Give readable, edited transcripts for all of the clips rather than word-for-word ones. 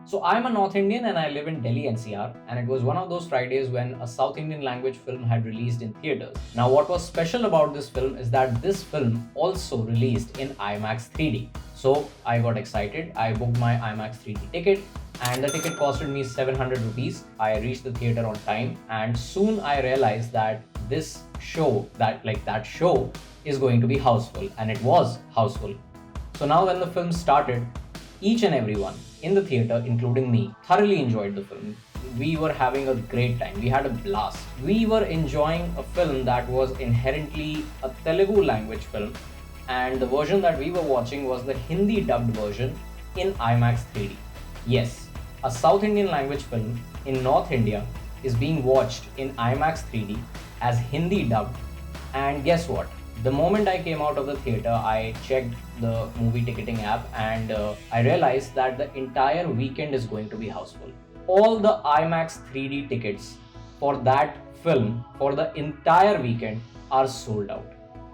So I'm a North Indian and I live in Delhi NCR, and it was one of those Fridays when a South Indian language film had released in theaters. Now what was special about this film is that this film also released in IMAX 3D. So I got excited, I booked my IMAX 3D ticket and the ticket costed me 700 rupees. I reached the theater on time and soon I realized that this show, that show is going to be houseful, and it was houseful. So now when the film started, each and everyone in the theater, including me, thoroughly enjoyed the film. We were having a great time. We had a blast. We were enjoying a film that was inherently a Telugu language film, and the version that we were watching was the Hindi dubbed version in IMAX 3D. Yes, a South Indian language film in North India is being watched in IMAX 3D as Hindi dubbed, and guess what? The moment I came out of the theater, I checked the movie ticketing app and I realized that the entire weekend is going to be houseful. All the IMAX 3D tickets for that film for the entire weekend are sold out.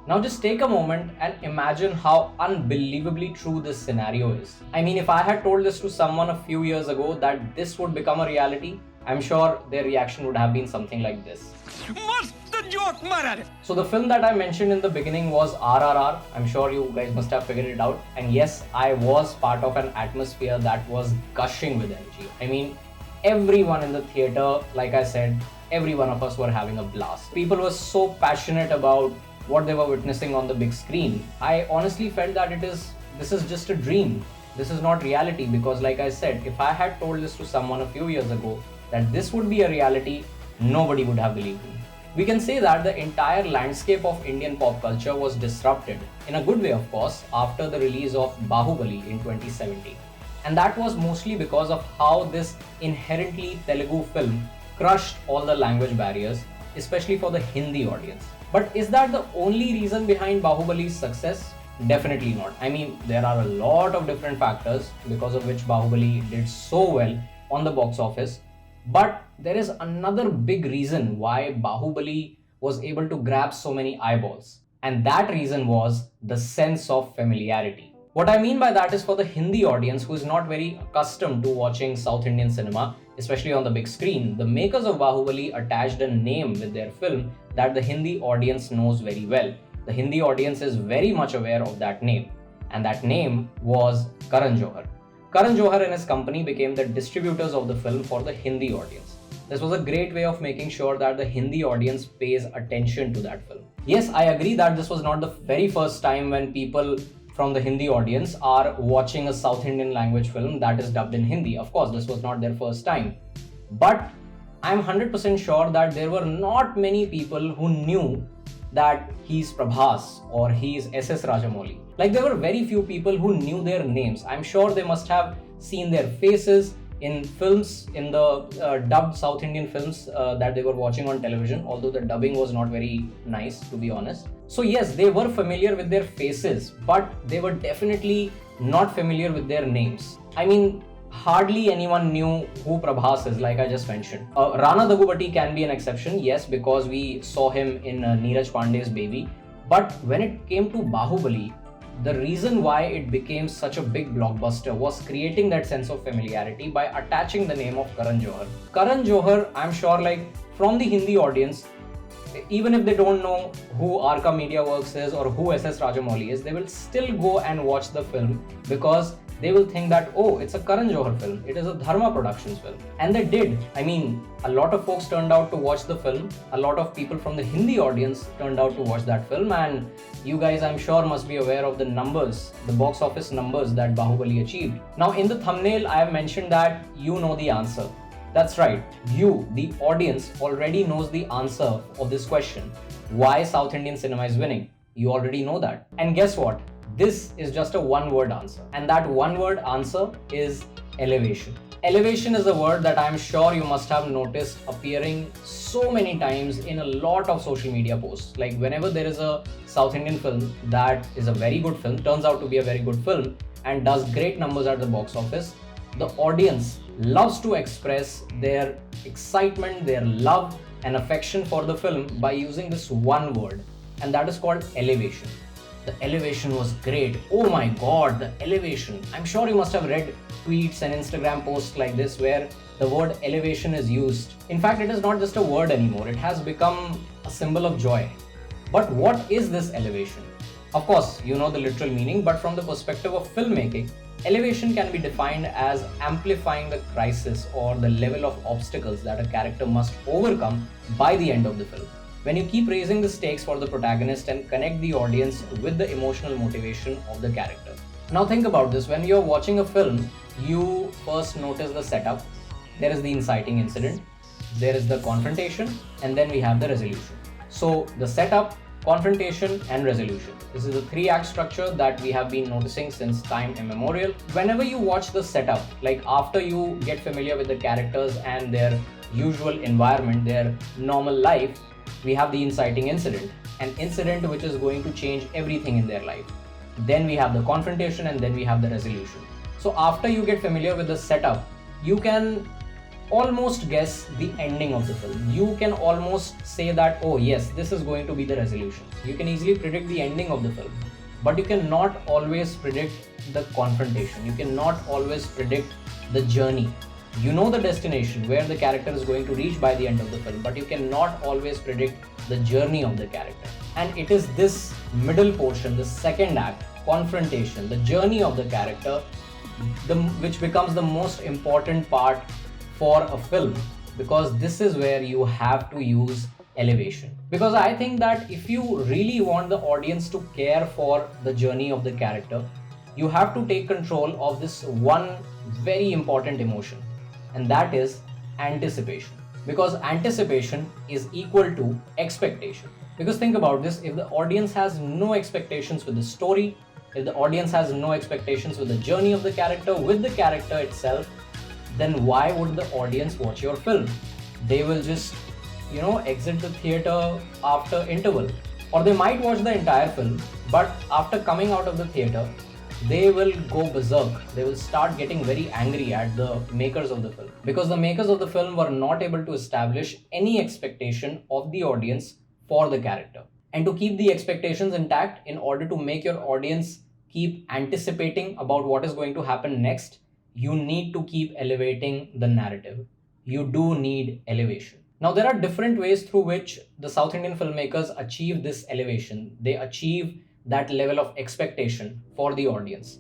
Now just take a moment and imagine how unbelievably true this scenario is. I mean, if I had told this to someone a few years ago that this would become a reality, I'm sure their reaction would have been something like this. So the film that I mentioned in the beginning was RRR. I'm sure you guys must have figured it out. And yes, I was part of an atmosphere that was gushing with energy. I mean, everyone in the theater, like I said, every one of us were having a blast. People were so passionate about what they were witnessing on the big screen. I honestly felt that this is just a dream. This is not reality, because like I said, if I had told this to someone a few years ago that this would be a reality, nobody would have believed me. We can say that the entire landscape of Indian pop culture was disrupted, in a good way of course, after the release of Baahubali in 2017. And that was mostly because of how this inherently Telugu film crushed all the language barriers, especially for the Hindi audience. But is that the only reason behind Baahubali's success? Definitely not. I mean, there are a lot of different factors because of which Baahubali did so well on the box office. But there is another big reason why Baahubali was able to grab so many eyeballs. And that reason was the sense of familiarity. What I mean by that is, for the Hindi audience who is not very accustomed to watching South Indian cinema, especially on the big screen, the makers of Baahubali attached a name with their film that the Hindi audience knows very well. The Hindi audience is very much aware of that name. And that name was Karan Johar. Karan Johar and his company became the distributors of the film for the Hindi audience. This was a great way of making sure that the Hindi audience pays attention to that film. Yes, I agree that this was not the very first time when people from the Hindi audience are watching a South Indian language film that is dubbed in Hindi. Of course, this was not their first time. But I'm 100% sure that there were not many people who knew that he's Prabhas or he's SS Rajamouli. Like, there were very few people who knew their names. I'm sure they must have seen their faces in films, in the dubbed South Indian films that they were watching on television, although the dubbing was not very nice, to be honest. So yes, they were familiar with their faces, but they were definitely not familiar with their names. I mean, hardly anyone knew who Prabhas is, like I just mentioned. Rana Daggubati can be an exception, yes, because we saw him in Neeraj Pandey's Baby. But when it came to Baahubali, the reason why it became such a big blockbuster was creating that sense of familiarity by attaching the name of Karan Johar. Karan Johar, I'm sure, like, from the Hindi audience, even if they don't know who Arca Media Works is or who SS Rajamouli is, they will still go and watch the film because they will think that, oh, it's a Karan Johar film, it is a Dharma Productions film. And they did. I mean, a lot of folks turned out to watch the film. A lot of people from the Hindi audience turned out to watch that film. And you guys, I'm sure, must be aware of the numbers, the box office numbers that Baahubali achieved. Now, in the thumbnail, I have mentioned that you know the answer. That's right. You, the audience, already knows the answer of this question. Why South Indian cinema is winning? You already know that. And guess what? This is just a one-word answer. And that one-word answer is elevation. Elevation is a word that I'm sure you must have noticed appearing so many times in a lot of social media posts. Like, whenever there is a South Indian film that is a very good film, turns out to be a very good film, and does great numbers at the box office, the audience loves to express their excitement, their love and affection for the film by using this one word, and that is called elevation. The elevation was great. Oh my god, the elevation. I'm sure you must have read tweets and Instagram posts like this where the word elevation is used. In fact, it is not just a word anymore, it has become a symbol of joy. But what is this elevation? Of course, you know the literal meaning, but from the perspective of filmmaking, elevation can be defined as amplifying the crisis or the level of obstacles that a character must overcome by the end of the film. When you keep raising the stakes for the protagonist and connect the audience with the emotional motivation of the character. Now think about this, when you're watching a film, you first notice the setup, there is the inciting incident, there is the confrontation, and then we have the resolution. So the setup, confrontation and resolution. This is a 3-act structure that we have been noticing since time immemorial. Whenever you watch the setup, like after you get familiar with the characters and their usual environment, their normal life, we have the inciting incident, an incident which is going to change everything in their life. Then we have the confrontation and then we have the resolution. So after you get familiar with the setup, you can almost guess the ending of the film. You can almost say that, oh yes, this is going to be the resolution. You can easily predict the ending of the film, but you cannot always predict the confrontation. You cannot always predict the journey. You know the destination where the character is going to reach by the end of the film, but you cannot always predict the journey of the character. And it is this middle portion, the second act, confrontation, the journey of the character, which becomes the most important part for a film, because this is where you have to use elevation. Because I think that if you really want the audience to care for the journey of the character, you have to take control of this one very important emotion, and that is anticipation. Because anticipation is equal to expectation. Because think about this, if the audience has no expectations with the story, if the audience has no expectations with the journey of the character, with the character itself, then why would the audience watch your film? They will just, exit the theater after interval. Or they might watch the entire film, but after coming out of the theater, they will go berserk. They will start getting very angry at the makers of the film. Because the makers of the film were not able to establish any expectation of the audience for the character. And to keep the expectations intact, in order to make your audience keep anticipating about what is going to happen next, you need to keep elevating the narrative. You do need elevation. Now, there are different ways through which the South Indian filmmakers achieve this elevation. They achieve that level of expectation for the audience.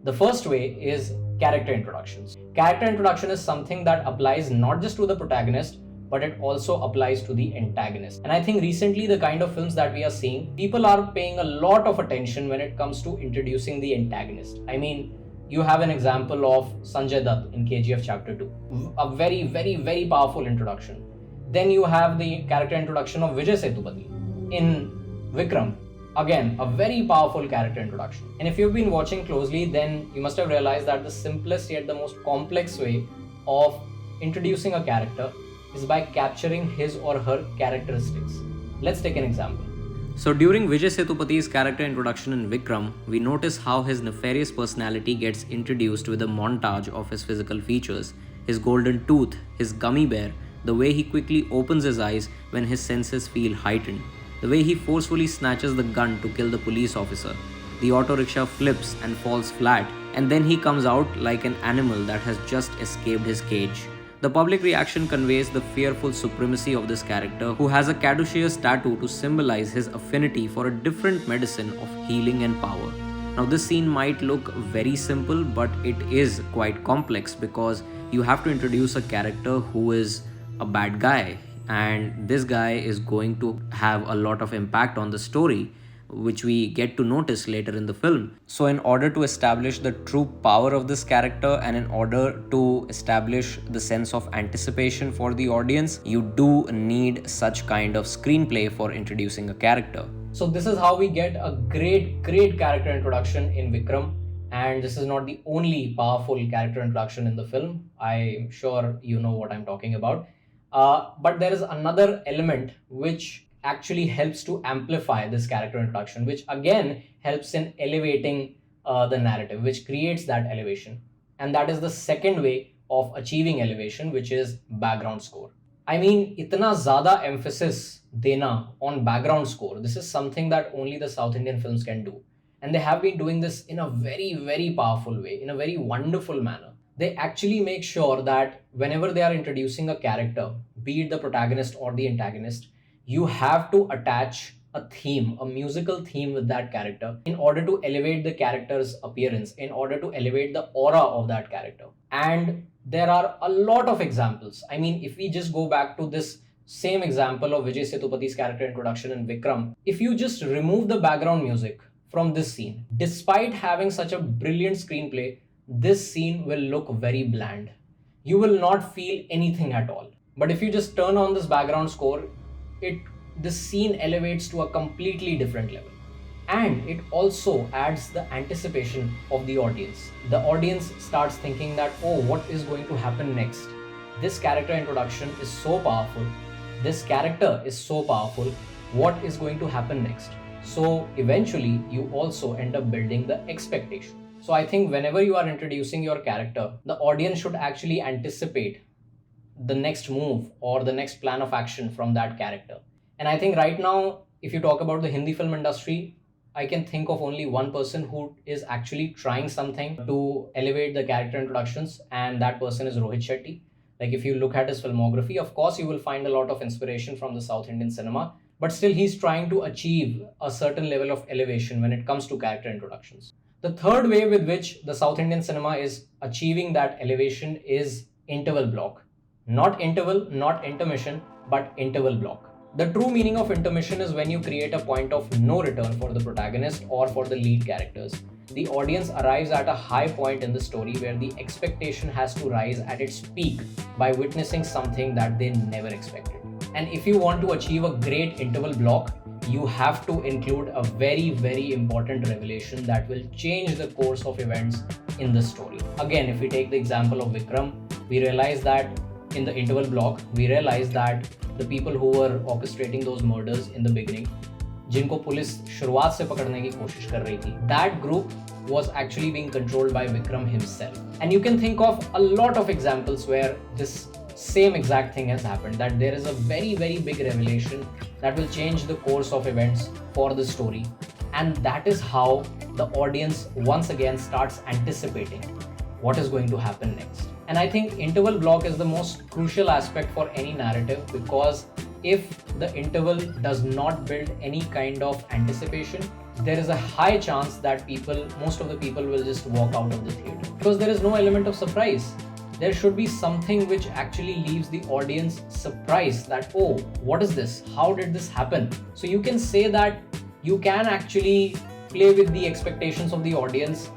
The first way is character introductions. Character introduction is something that applies not just to the protagonist, but it also applies to the antagonist. And I think recently the kind of films that we are seeing, people are paying a lot of attention when it comes to introducing the antagonist. I mean, you have an example of Sanjay Dutt in KGF Chapter 2. A very, very, very powerful introduction. Then you have the character introduction of Vijay Sethupathi in Vikram. Again, a very powerful character introduction. And if you've been watching closely, then you must have realized that the simplest yet the most complex way of introducing a character is by capturing his or her characteristics. Let's take an example. So during Vijay Sethupathi's character introduction in Vikram, we notice how his nefarious personality gets introduced with a montage of his physical features, his golden tooth, his gummy bear, the way he quickly opens his eyes when his senses feel heightened, the way he forcefully snatches the gun to kill the police officer, the auto rickshaw flips and falls flat, and then he comes out like an animal that has just escaped his cage. The public reaction conveys the fearful supremacy of this character, who has a caduceus tattoo to symbolize his affinity for a different medicine of healing and power. Now, this scene might look very simple, but it is quite complex because you have to introduce a character who is a bad guy, and this guy is going to have a lot of impact on the story, which we get to notice later in the film. So in order to establish the true power of this character and in order to establish the sense of anticipation for the audience, you do need such kind of screenplay for introducing a character. So this is how we get a great character introduction in Vikram. And this is not the only powerful character introduction in the film. I'm sure you know what I'm talking about. But there is another element which actually helps to amplify this character introduction, which again helps in elevating the narrative, which creates that elevation. And that is the second way of achieving elevation, which is background score. I mean, itna zyada emphasis dena on background score, this is something that only the South Indian films can do. And they have been doing this in a very, very powerful way, in a very wonderful manner. They actually make sure that whenever they are introducing a character, be it the protagonist or the antagonist, you have to attach a theme, a musical theme with that character in order to elevate the character's appearance, in order to elevate the aura of that character. And there are a lot of examples. I mean, if we just go back to this same example of Vijay Sethupathiy's character introduction in Vikram, if you just remove the background music from this scene, despite having such a brilliant screenplay, this scene will look very bland. You will not feel anything at all. But if you just turn on this background score, this scene elevates to a completely different level. And it also adds the anticipation of the audience. The audience starts thinking that, oh, what is going to happen next? This character introduction is so powerful. This character is so powerful. What is going to happen next? So eventually, you also end up building the expectation. So I think whenever you are introducing your character, the audience should actually anticipate the next move or the next plan of action from that character. And I think right now, if you talk about the Hindi film industry, I can think of only one person who is actually trying something to elevate the character introductions, and that person is Rohit Shetty. Like, if you look at his filmography, of course, you will find a lot of inspiration from the South Indian cinema, but still he's trying to achieve a certain level of elevation when it comes to character introductions. The third way with which the South Indian cinema is achieving that elevation is interval block. Not interval, not intermission, but interval block. The true meaning of intermission is when you create a point of no return for the protagonist or for the lead characters. The audience arrives at a high point in the story where the expectation has to rise at its peak by witnessing something that they never expected. And if you want to achieve a great interval block, you have to include a very, very important revelation that will change the course of events in the story. Again, if we take the example of Vikram, we realize that in the interval block, we realize that the people who were orchestrating those murders in the beginning, जिनको police शुरुआत से पकड़ने की कोशिश कर रही थी, that group was actually being controlled by Vikram himself. And you can think of a lot of examples where this same exact thing has happened, that there is a very, very big revelation that will change the course of events for the story. And that is how the audience once again starts anticipating what is going to happen next. And I think interval block is the most crucial aspect for any narrative, because if the interval does not build any kind of anticipation, there is a high chance that most of the people will just walk out of the theater, because there is no element of surprise. There should be something which actually leaves the audience surprised that, oh, what is this? How did this happen? So you can say that you can actually play with the expectations of the audience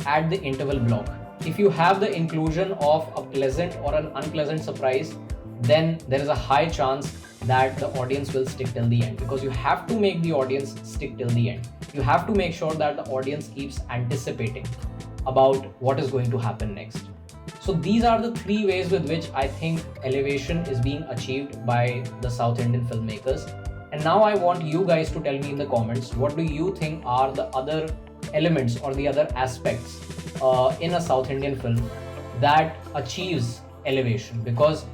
at the interval block. If you have the inclusion of a pleasant or an unpleasant surprise, then there is a high chance that the audience will stick till the end, because you have to make the audience stick till the end. You have to make sure that the audience keeps anticipating about what is going to happen next. So these are the three ways with which I think elevation is being achieved by the South Indian filmmakers. And now I want you guys to tell me in the comments, what do you think are the other elements or the other aspects in a South Indian film that achieves elevation? Because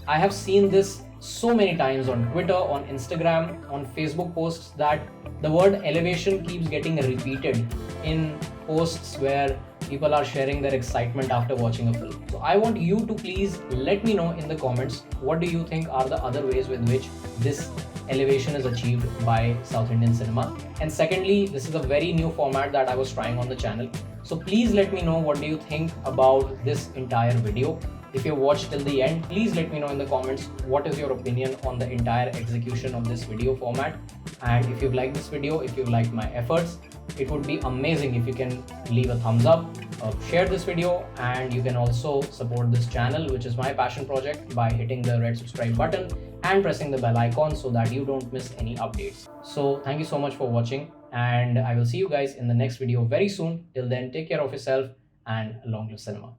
I have seen this so many times on Twitter, on Instagram, on Facebook posts, that the word elevation keeps getting repeated in posts where people are sharing their excitement after watching a film. So I want you to please let me know in the comments, what do you think are the other ways with which this elevation is achieved by South Indian cinema? And secondly, this is a very new format that I was trying on the channel. So please let me know, what do you think about this entire video? If you watched till the end, please let me know in the comments what is your opinion on the entire execution of this video format. And if you've liked this video, if you've liked my efforts, it would be amazing if you can leave a thumbs up, share this video, and you can also support this channel, which is my passion project, by hitting the red subscribe button and pressing the bell icon so that you don't miss any updates. So thank you so much for watching, and I will see you guys in the next video very soon. Till then, take care of yourself and long live cinema.